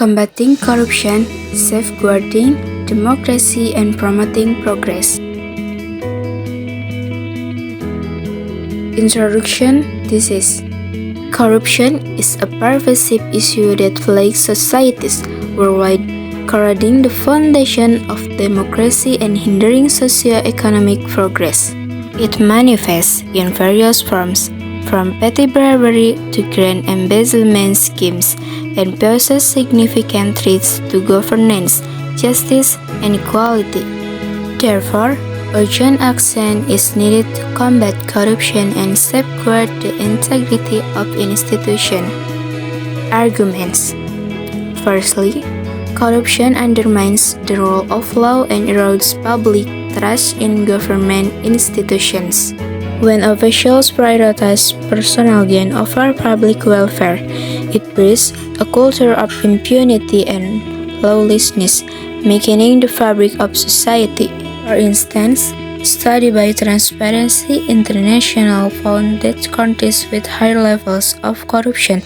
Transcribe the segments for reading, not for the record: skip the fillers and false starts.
combating corruption, safeguarding democracy, and promoting progress. Introduction Thesis. Corruption is a pervasive issue that plagues societies worldwide, corroding the foundation of democracy and hindering socio-economic progress. It manifests in various forms, from petty bribery to grand embezzlement schemes, and poses significant threats to governance, justice, and equality. Therefore, urgent action is needed to combat corruption and safeguard the integrity of institutions. Arguments. Firstly, corruption undermines the rule of law and erodes public trust in government institutions. When officials prioritize personal gain over public welfare, it breeds a culture of impunity and lawlessness, weakening the fabric of society. For instance, a study by Transparency International found that countries with higher levels of corruption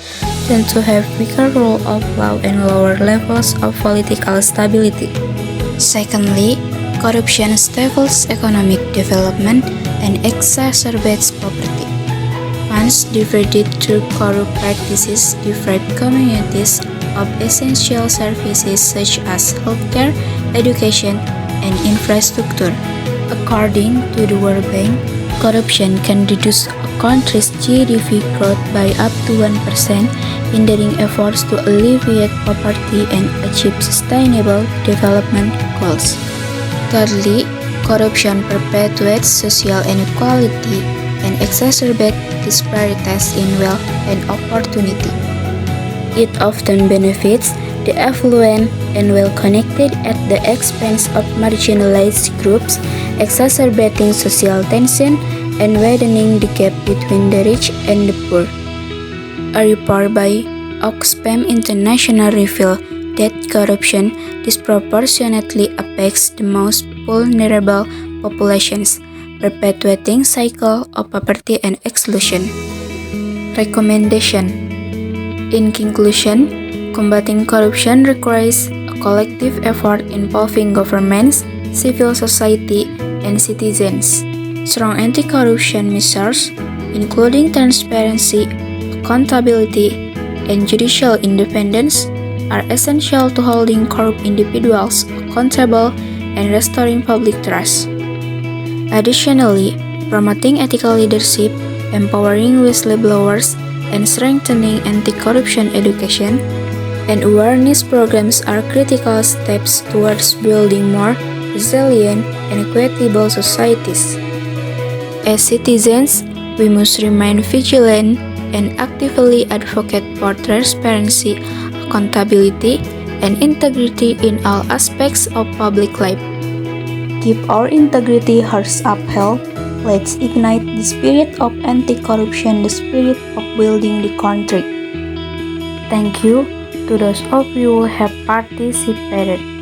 tend to have weaker rule of law and lower levels of political stability. Secondly, corruption stifles economic development and exacerbates poverty. Funds diverted through corrupt practices deprive communities of essential services such as healthcare, education, and infrastructure. According to the World Bank, corruption can reduce a country's GDP growth by up to 1%, hindering efforts to alleviate poverty and achieve sustainable development goals. Thirdly, corruption perpetuates social inequality and exacerbates disparities in wealth and opportunity. It often benefits the affluent and well-connected at the expense of marginalized groups, exacerbating social tension and widening the gap between the rich and the poor. A report by Oxfam International revealed that corruption disproportionately affects the most vulnerable populations, perpetuating cycle of poverty and exclusion. Recommendation. In conclusion, combating corruption requires a collective effort involving governments, civil society, and citizens. Strong anti-corruption measures, including transparency, accountability, and judicial independence, are essential to holding corrupt individuals accountable and restoring public trust. Additionally, promoting ethical leadership, empowering whistleblowers, and strengthening anti-corruption education and awareness programs are critical steps towards building more resilient and equitable societies. As citizens, we must remain vigilant and actively advocate for transparency, accountability, and integrity in all aspects of public life. Keep our integrity hearts upheld. Let's ignite the spirit of anti-corruption, the spirit of building the country. Thank you to those of you who have participated.